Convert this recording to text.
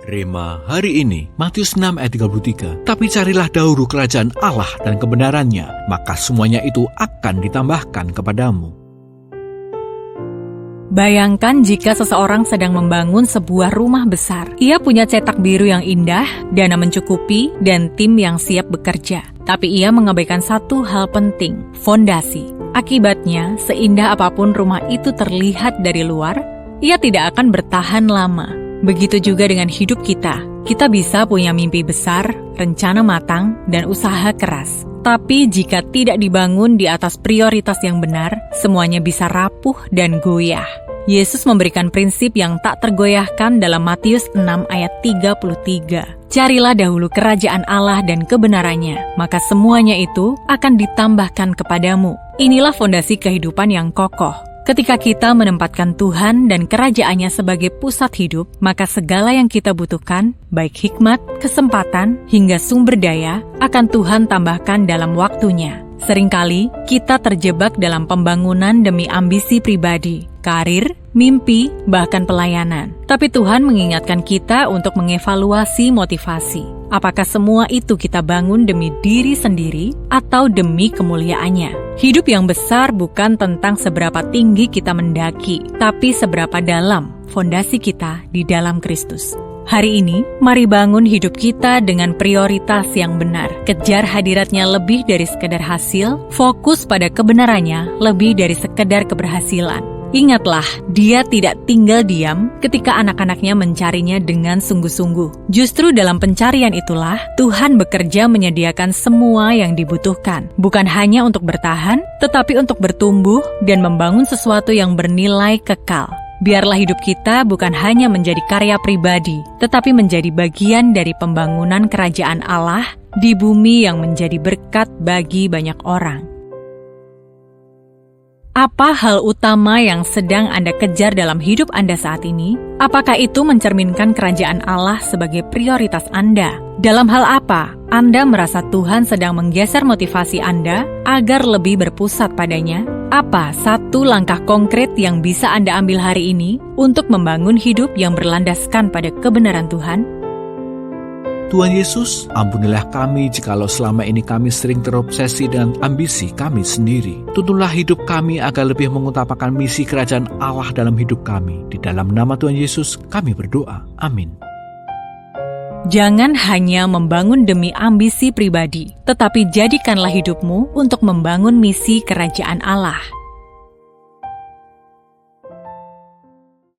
Rema hari ini, Matius 6 ayat 33. Tapi carilah dahulu kerajaan Allah dan kebenarannya, maka semuanya itu akan ditambahkan kepadamu. Bayangkan jika seseorang sedang membangun sebuah rumah besar. Ia punya cetak biru yang indah, dana mencukupi, dan tim yang siap bekerja. Tapi ia mengabaikan satu hal penting, fondasi. Akibatnya, seindah apapun rumah itu terlihat dari luar, ia tidak akan bertahan lama. Begitu juga dengan hidup kita. Kita bisa punya mimpi besar, rencana matang, dan usaha keras. Tapi jika tidak dibangun di atas prioritas yang benar, semuanya bisa rapuh dan goyah. Yesus memberikan prinsip yang tak tergoyahkan dalam Matius 6 ayat 33. Carilah dahulu kerajaan Allah dan kebenarannya, maka semuanya itu akan ditambahkan kepadamu. Inilah fondasi kehidupan yang kokoh. Ketika kita menempatkan Tuhan dan kerajaannya sebagai pusat hidup, maka segala yang kita butuhkan, baik hikmat, kesempatan, hingga sumber daya, akan Tuhan tambahkan dalam waktunya. Seringkali, kita terjebak dalam pembangunan demi ambisi pribadi, karir, mimpi, bahkan pelayanan. Tapi Tuhan mengingatkan kita untuk mengevaluasi motivasi. Apakah semua itu kita bangun demi diri sendiri atau demi kemuliaannya? Hidup yang besar bukan tentang seberapa tinggi kita mendaki, tapi seberapa dalam fondasi kita di dalam Kristus. Hari ini, mari bangun hidup kita dengan prioritas yang benar. Kejar hadiratnya lebih dari sekedar hasil, fokus pada kebenarannya lebih dari sekedar keberhasilan. Ingatlah, Dia tidak tinggal diam ketika anak-anaknya mencarinya dengan sungguh-sungguh. Justru dalam pencarian itulah, Tuhan bekerja menyediakan semua yang dibutuhkan. Bukan hanya untuk bertahan, tetapi untuk bertumbuh dan membangun sesuatu yang bernilai kekal. Biarlah hidup kita bukan hanya menjadi karya pribadi, tetapi menjadi bagian dari pembangunan kerajaan Allah di bumi yang menjadi berkat bagi banyak orang. Apa hal utama yang sedang Anda kejar dalam hidup Anda saat ini? Apakah itu mencerminkan kerajaan Allah sebagai prioritas Anda? Dalam hal apa Anda merasa Tuhan sedang menggeser motivasi Anda agar lebih berpusat padanya? Apa satu langkah konkret yang bisa Anda ambil hari ini untuk membangun hidup yang berlandaskan pada kebenaran Tuhan? Tuhan Yesus, ampunilah kami jikalau selama ini kami sering terobsesi dengan ambisi kami sendiri. Tuntunlah hidup kami agar lebih mengutamakan misi kerajaan Allah dalam hidup kami. Di dalam nama Tuhan Yesus, kami berdoa. Amin. Jangan hanya membangun demi ambisi pribadi, tetapi jadikanlah hidupmu untuk membangun misi kerajaan Allah.